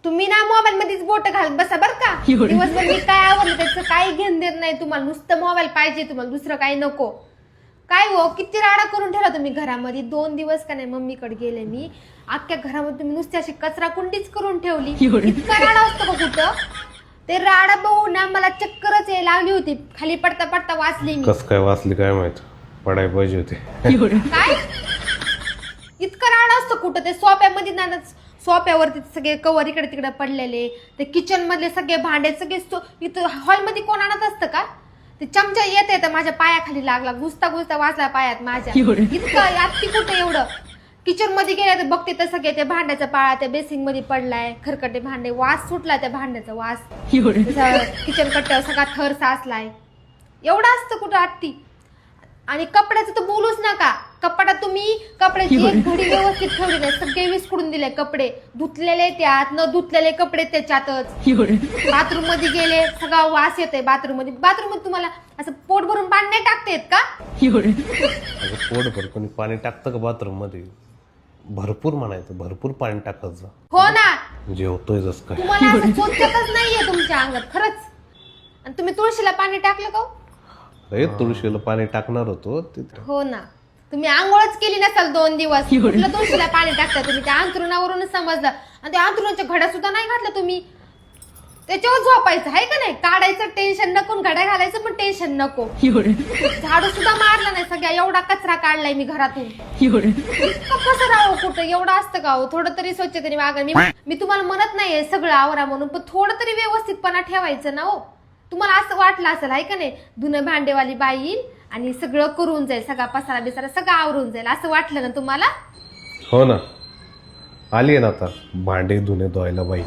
तुम्ही ना मोबाईल मध्येच बोट घालत बसा बर का. दिवसभर मी काय आवडलं त्याचं काही घेण देत नाही तुम्हाला. नुसतं मोबाईल पाहिजे तुम्हाला, दुसरं काही नको. काय हो किती राडा करून ठेवला तुम्ही घरामध्ये. 2 दिवस का नाही मम्मीकडे गेले मी. अख्ख्या घरामध्ये तुम्ही नुसती अशी कचरा कुंडीच करून ठेवली. इतका राडा असतो का कुठं. ते राडा बघून ना मला चक्करच यायला लागली होती. खाली पडता पडता वाचली मी. कस काय वाचली काय माहित, पडाय पाहिजे होते. काय इतका राडा असतो कुठं. ते सोप्यामध्ये ना सोप्यावरती सगळे कवर इकडे तिकडे पडलेले. ते किचन मधले सगळे भांडे सगळे इथं हॉलमध्ये कोण आणत असतं का. ते चमचा येत येतं माझ्या पायाखाली लागला. घुसता घुसता वाचला पायात माझ्या. इतकं आत्ती कुठं एवढं. किचन मध्ये गेल्या तर बघते तर सगळे ते भांड्याचा पाळा त्या बेसिंग मध्ये पडलाय. खरकटे भांडे, वास सुटला त्या भांड्याचा वास. किचन कट्ट्यावर सगळा थर साचलाय. एवढं असतं कुठं आत्ती. आणि कपड्याचं तर बोलूच नका. कपडा तुम्ही कपड्याची एक घडी व्यवस्थित ठेवली नाही. सगळे विस्कळून दिले कपडे. धुतलेले त्यात, न धुतलेले कपडे त्याच्यातच. बाथरूम मध्ये गेले सगळा वास येतोय बाथरूम मध्ये. बाथरूम मध्ये तुम्हाला असं पोट भरून पाणी नाही टाकता येत का. पोट भर कोणी पाणी टाकतं का बाथरूम मध्ये. भरपूर म्हणायचं, भरपूर पाणी टाकायचं. हो ना, जेवतोय जस काय. तुम्हाला असं स्वच्छताच नाहीये तुमच्या अंगात खरंच. आणि तुम्ही तुळशीला पाणी टाकलं का. अरे तुळशीला पाणी टाकणार होतो हो ना, तुम्ही आंघोळच केली नसाल 2 दिवस. कुठलं तुळशीला पाणी टाकता तुम्ही. त्या अंथरुणावरूनच समजलं. आणि त्या अंथरुणाच्या घड्या सुद्धा नाही घातल्या तुम्ही. त्याच्यावर झोपायचं आहे का नाही. काढायचं टेन्शन नको, घड्या घालायचं पण टेन्शन नको. झाडू सुद्धा मारला नाही. सगळ्या एवढा कचरा काढलाय मी घरातून. कसं राहावं कुठं. एवढं असतं का हो. थोडं तरी स्वच्छतेने वागा. मी तुम्हाला म्हणत नाहीये सगळं आवरा म्हणून, पण थोडं तरी व्यवस्थितपणा ठेवायचं ना हो. तुम्हाला असं वाटलं असेल आहे का नाही, धुणं भांडेवाली बाई येईल आणि सगळं करून जाईल, सगळा पसारा बिसारा सगळं आवरून जाईल, असं वाटलं ना तुम्हाला. हो ना, आली आहे ना आता भांडे धुणे धुवायला बाई.